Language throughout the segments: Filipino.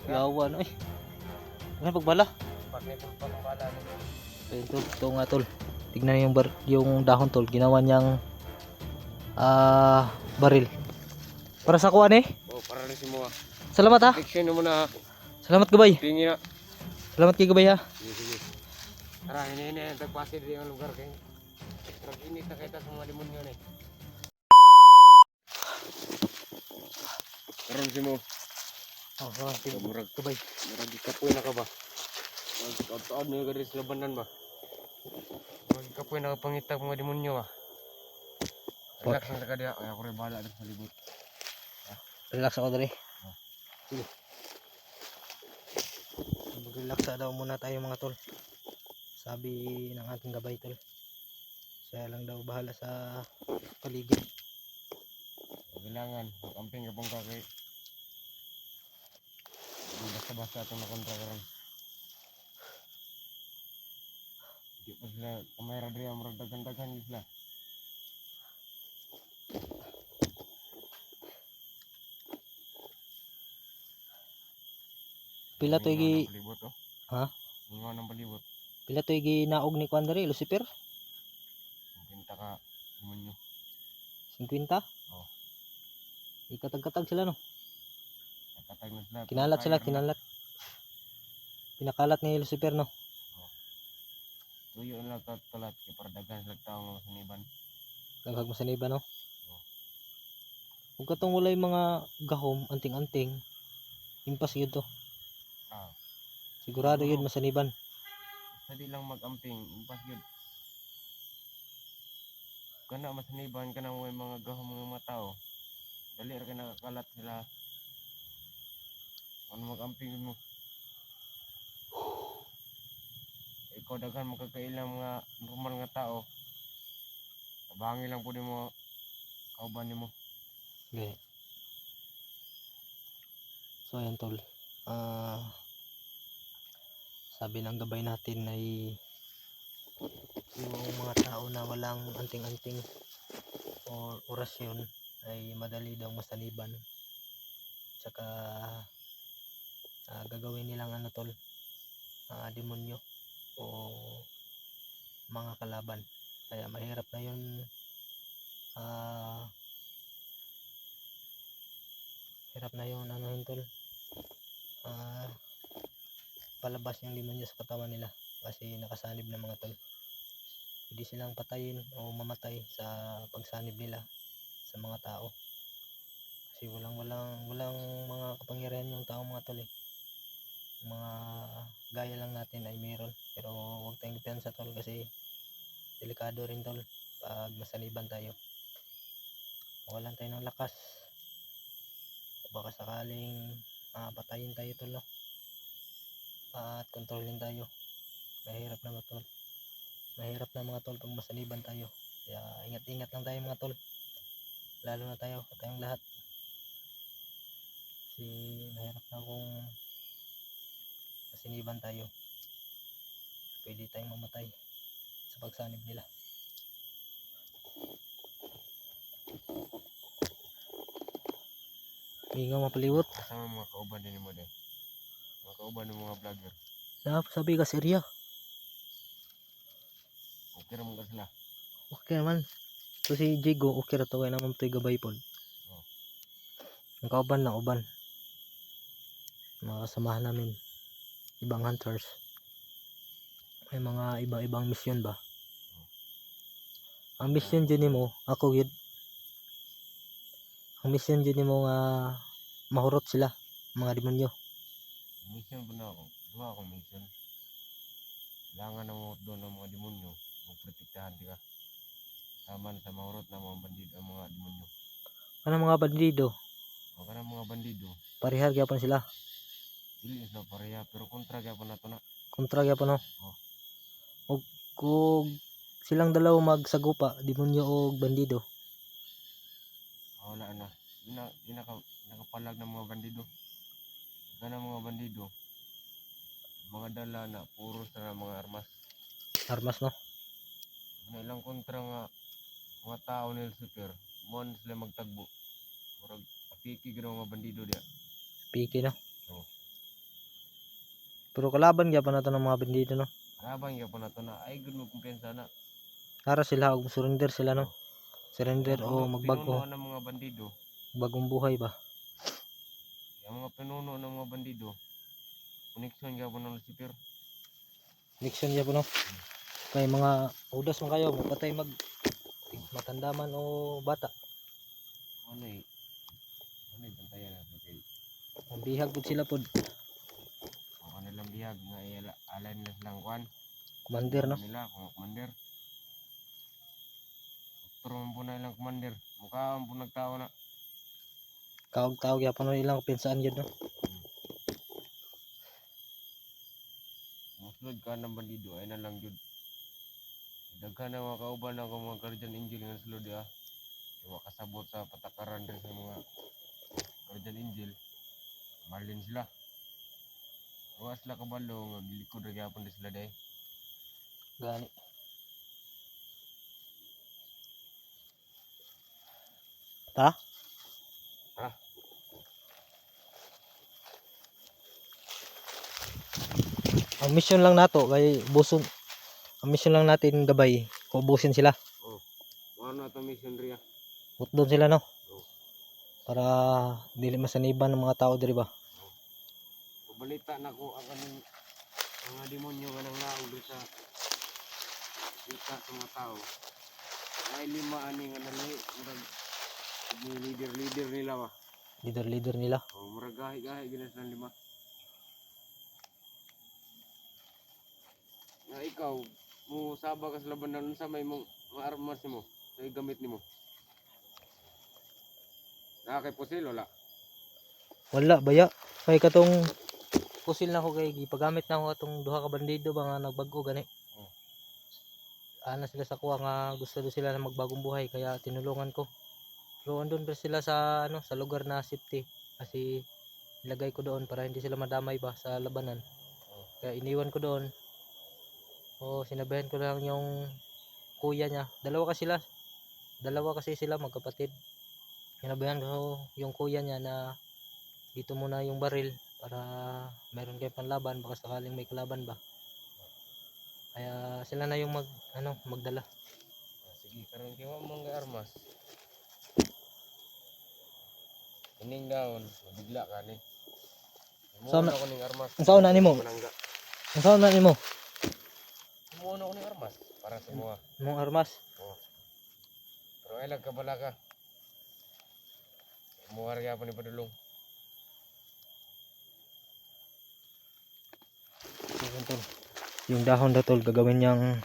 Yawan ay. Ano pagbala? Pakipol pa ng bala. Ayun tol, ito nga tol. Tignan yung yung dahon tol, ginawa niyang baril. Para sa kuan eh. Oh, para rin si mo. Salamat ha. Fiction mo na. Salamat gabay. Pingi na. Salamat kay gabay ha. Sige. Tara, ini tagpasir di ang lugar kay. Init na kita sa mga demonyo ni. Karon si mo. Oh, Murag gabay. murag ikapoy na ka ba? Taon ni gari sa labanan ba? Murag ikapoy na pangita mga demonyo ba? Relax lang ka diha. Ay ako rin bahala sa libot. Relax ako dali. Sige. Mag-relax daw muna tayo mga tol. Sabi ng ating gabay tol. Siya lang daw bahala sa paligid. Kailangan mag-amping ka pang kakay. Basta-basta itong nakontra ka rin. Hindi pa sila kamera diri ang dagan-dagan sila. Pila to igi Oh. ha? Ingaw ng palibot. Pila to igi naog ni kuan diri Lucifer? Pinta ka demonyo. 50? Oh. Ikatag-katag sila no. Nakatag na sila. Kinalat sila, kinalat. Pinakalat ni Lucifer no. Oh. Tuyo na lang kalat kay para daghan sila tao nga siniban. Daghag mo sa niba no. Oh. Kung katong walay mga gahom, anting-anting, impas yun to. Ah. Sigurado yun masaniban. Basta di lang mag-amping, impas yun. Kana masaniban ka na may mga gahom mga tao. Dali ra ka nakakalat sila. Ano mag-amping mo? Ikaw daghan magkakailang mga normal nga tao. Tabangi lang po di mo kauban ni mo. Okay. So ayan tol. Sabi ng gabay natin ay yung mga tao na walang anting-anting o orasyon ay madali daw masaniban. Tsaka gagawin nilang ano tol, demonyo o mga kalaban. Kaya mahirap na yun, hirap na yun ano yun tol, palabas yung demonyo sa katawan nila kasi nakasanib na mga tol. Pwede silang patayin o mamatay sa pagsanib nila sa mga tao kasi walang mga kapangyarihan yung tao mga tol eh. Mga gaya lang natin ay meron pero huwag tayong depensa tol kasi delikado rin tol pag masaniban tayo. Walan tayo ng lakas, baka sakaling patayin tayo tol no? At kontrolin tayo. Mahirap na tol, mahirap na mga tol pag masaniban tayo. Kaya ingat-ingat lang tayo mga tol, lalo na tayong lahat kasi mahirap na kung masiniban tayo, pwede tayong mamatay sa pagsanib nila. Hindi nga mapaliwot. Kasama mga kauban din mo din. Mga kauban ng mga vlogger. Sabi ka serya. Okay naman ka sila. Okay naman. So si Jigo okay ra to kay naman to'y gabay pod. Oh. Ang kauban na uban. Mga kasamahan namin. Ibang hunters. May mga iba-ibang mission ba? Ang mission dyan mo, ako yun. Ang mission dyan mo nga mahurot sila, mga demonyo. Mission po na ako. Dua akong mission. Kailangan na mo doon ng mga demonyo. Magprotektahan di ka. Taman sa mahurot na mga bandido ang mga demonyo. Ano mga bandido? O ka mga bandido. Parihar gyapon sila. Dili na pareha pero kontra gyapon nato na. Kontra gyapon no. Oh. Og kung silang dalawa magsagupa, demonyo o bandido. Wala na. Nakapalag ng mga bandido. Kana mga bandido. Mga dala na puro sa mga armas. Armas no. May ilang kontra nga mga tao ni Lucifer. Mo sila magtagbo. Murag apiki gid mga bandido dia. Piki no. Oh. Pero kalaban gyapon nato ng mga bandido no. Habang yung pa na to na, ay good mo kumpensa na. Para sila og surrender sila no. Surrender o magbago, Pinuno ng mga bandido, bagong buhay ba. yung mga pinuno ng mga bandido, connection ka po ng Lucifer. Nixon gyapon no. Kay mga udas man kayo mapatay matanda man o bata. Ano eh, bantayan natin kay Ang bihag pud sila pod. ang kanilang bihag nga alay nila silang kwan. Commander no. Nila, mga commander. Pero man po na ilang commander, mukha po nagtao na. Kaog-taog gyapon no ilang pinsaan gyud no. Musulod ka ng bandido, ay na lang yun. Daghan na mga kauban ng mga guardian angel nga sulod ya. Iwa kasabot sa patakaran din sa mga guardian angel. Marlin sila. Iwa sila kabalo nga gilikod ra gyapon din sila day. Gani. Ta? Ha? Ang mission lang nato kay buson. Ang mission lang natin gabay, kubusin sila. Oh. Ano ato mission riya? Utdon sila no. Oh. Para dili masaniban ng mga tao diri ba. Pabalita na ko ang kaning mga demonyo nga nang naog diri sa kita sa mga tao. Ay lima ani nga nalahi murag leader nila ba. Leader nila. Oh, murag gahi gina sa lima. Na ikaw mo saba ka sa labanan unsa may mong mga armas nimo, ay gamit nimo. Kay pusil wala. Wala baya. Kay katong pusil na ko kay gipagamit na ko atong duha ka bandido ba nga nagbag-o gani. Oh. Ana sila sa kuha nga gusto do sila na magbagong buhay kaya tinulungan ko. Pero andun pa sila sa sa lugar na safety kasi ilagay ko doon para hindi sila madamay ba sa labanan. Oh. Kaya iniwan ko doon. O sinabihan ko lang yung kuya niya. Dalawa kasi sila magkapatid. Sinabihan ko yung kuya niya na dito muna yung baril para meron kayo panlaban baka sakaling may kalaban ba. Kaya sila na yung magdala. Sige karon kay wa mong armas. Ining daon, bigla ka ni. Saan Mo ko ning armas. Saan na nimo? Manangga. Saan na nimo? Mo ko ning armas para sa mga. Mong armas. Oh. Pero ay lag kabala ka. Mo warga pa ni padulong. Yung dahon na tol gagawin niyang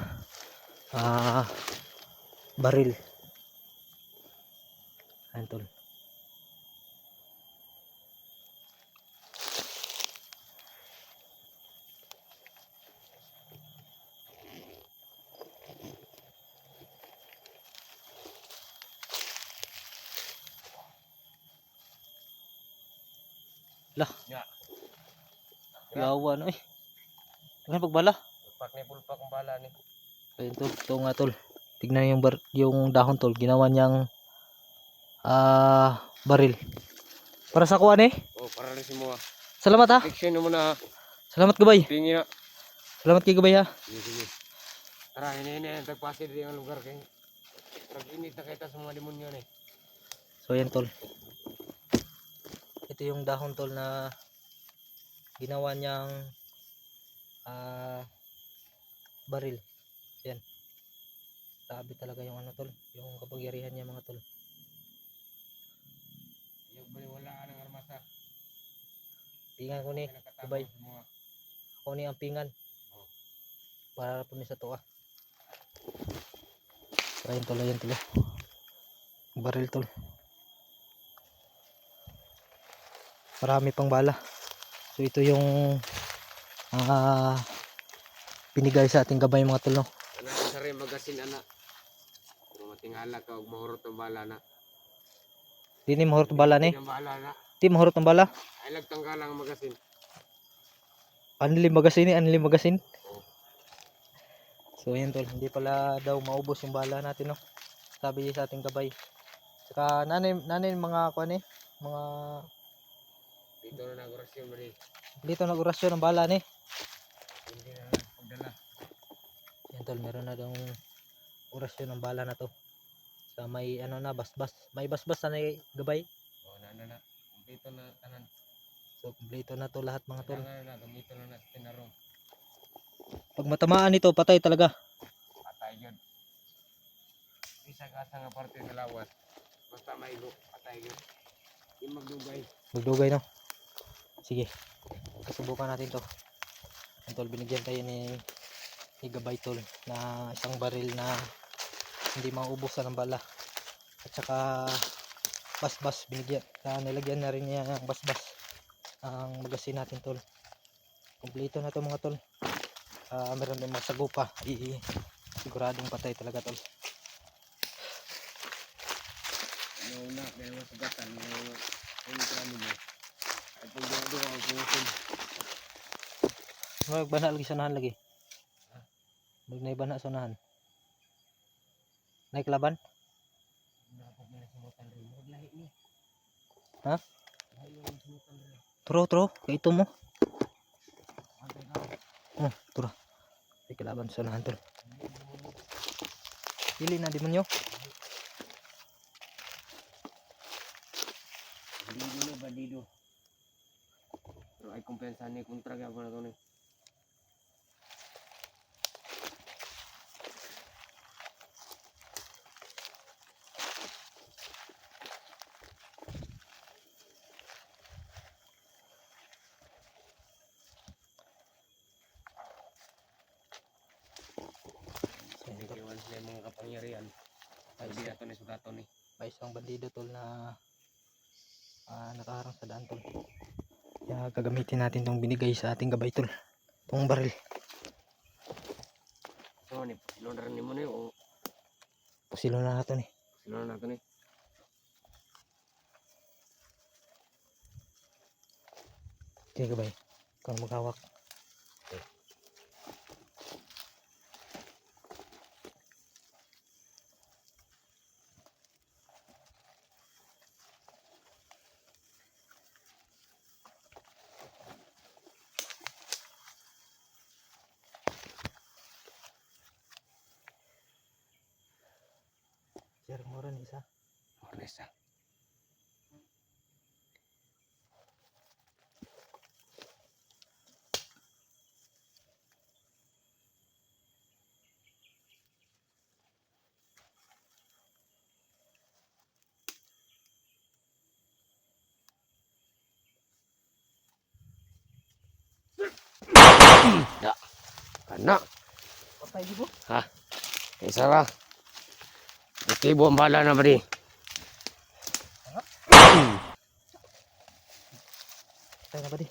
baril. Ayan tol. Lah. Ya. Yawa na eh. Ano pagbala? Pak ni pulpak ang bala ni. Ayun tol, ito nga tol. Tignan yung dahon tol, ginawa niyang baril. Para sa kuan eh. Oh, para rin si mo. Salamat ha. Protection mo na. Salamat gabay. Pingi na. Salamat kay gabay ha. Sige. Tara, ini tagpasir di ang lugar kay. Pag-init na kita sa mga demonyo ni. So yan tol. Ito yung dahon tol na ginawa niyang baril. Yan. Grabe talaga yung tol, yung kapangyarihan niya mga tol. Yung baliwalaan ng armasa. Pingan ko ni, gabay. Ako ni ang pingan. Para po ni sa tuwa. Ayun tol, ayan tol. Baril tol. Marami pang bala. So ito yung binigay sa ating gabay mga tol no. Ana sa rin magasin ana. Kung matingala ka og mahurot ang bala na. Di ni mahurot ang bala ni. Ang bala na. Di mahurot ang bala. Ay lagtanggalang ang magasin. Anli magasin. Oh. So ayan tol, hindi pala daw maubos yung bala natin no. Sabi sa ating gabay. Saka nanay mga kuan mga Dito na nagorasyon mo ni. dito nag-orasyon ng bala ni. Hindi na pagdala. Yan tol, meron na daw orasyon ng bala na to. Sa may ano na basbas. May basbas na gabay. O na. Kumpleto na tanan. So kumpleto na to lahat mga tol. Kailangan na gamito na natin tinarong. Pag matamaan nito, patay talaga. Patay yun. Isa kasa nga parte sa lawas. Basta maigo, patay yun. Yung magdugay. Magdugay no. Sige. Subukan natin to. Yan tol, binigyan tayo ni Gabay tol na isang baril na hindi maubusan ng bala. At saka basbas binigyan. Nilagyan na rin niya ng basbas ang magasin natin tol. Kumpleto na to mga tol. Meron din mga sagupa. Siguradong patay talaga tol. Una, may mga sagatan. May kami mo. At pag doon ako pumusod. Magbana lagi sanahan lagi. Magbana sanahan. Naik laban? Ha? Turo, kaya ito mo. Turo. Naik laban sanahan tol. Pili na demonyo. Bandido. Pero ay kumpensa ni kontra kaya na to ni. Iwan sila yung mga kapangyarihan. Ay di ato ni sugato ni. May isang bandido tol na nakaharang sa daan tol. Kaya gagamitin natin tong binigay sa ating gabay tol. Itong baril. So ni, silon ni mo ni o Pusilo na natin eh. silon na to ni. Okay gabay. Ikaw maghawak. Sir, moran isa. Ornesa. Da. Kana. Patay di po. Ha. Isa ra. Ikibo ang bala na ba di? Patay na ba di?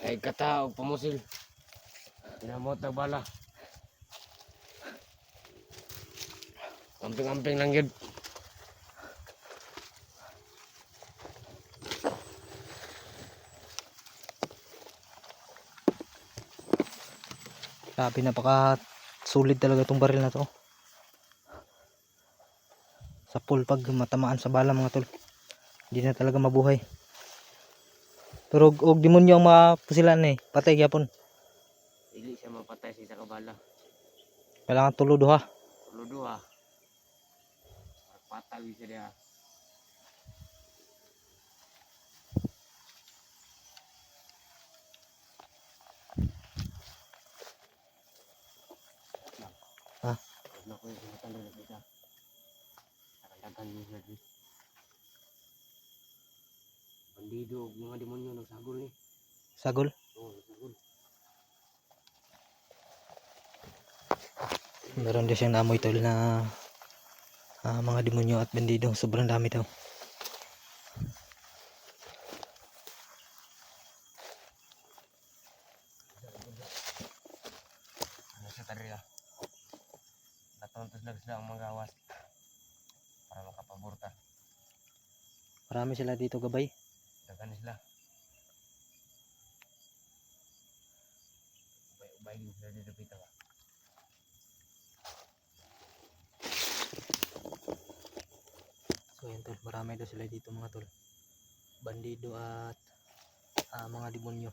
Ay kata og pamusil. Pinamot na bala. Amping-amping lang yun. Sabi napaka sulit talaga itong baril na to. Sa pool pag matamaan sa bala mga tol. Hindi na talaga mabuhay. Pero og demonyo ang mapusilan eh. Patay gyapon. Dili siya mapatay sa isa ka bala. Kailangan tulo duha. Tulo duha. Patay siya dia. Ha? Ano ko yung sinatalo na kita. Nakalagan niyo siya di. Bandido og mga demonyo nagsagol ni. Sagol. Oo, nagsagol. Meron din siyang naamoy tol na mga demonyo at bandido. Sobrang dami daw. Ano siya tariya? Natuntos lang sila ang mga gawas. Para makapaborta. Marami sila dito gabay. Dagan sila. Ubay din sila dito pita ka. So yan tol, marami daw sila dito mga tol. Bandido at mga demonyo.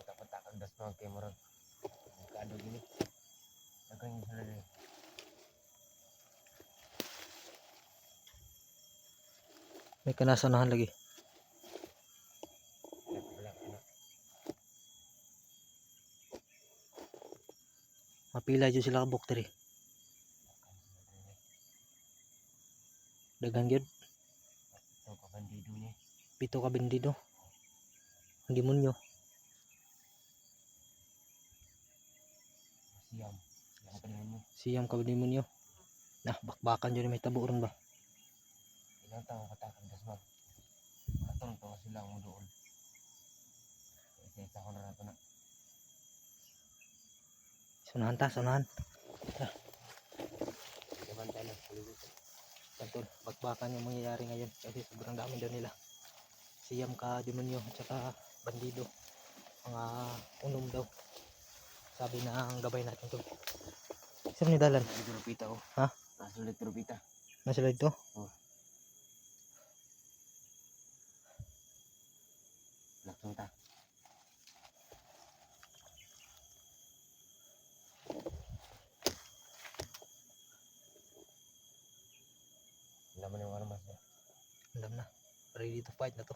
Tapos patakag das mga kay murag kado gini dagang sila rin May kanasanahan lagi. wala na Mapila jud sila ka bukter eh. Daghan gyud. ito kabandido ni Pito ka bendido. Ang demonyo. siyam kanina mo Siyam ka demonyo. Nah, bakbakan jud may taburon ba. ilang taong patakag das mag katong to sila mo doon isa ko na nato na Sunahan ta, sunahan. ibantay na paligid Tantol, bakbakan yung mangyayari ngayon kasi sobrang dami daw nila. Siyam ka demonyo at saka bandido. Mga unom daw. Sabi na ang gabay natin to. Isang ni dalan. nasa tropita ko Ha? nasa ulit tropita Nasa live to? laksong ta naman yung ano mas Alam na. Ready to fight na to.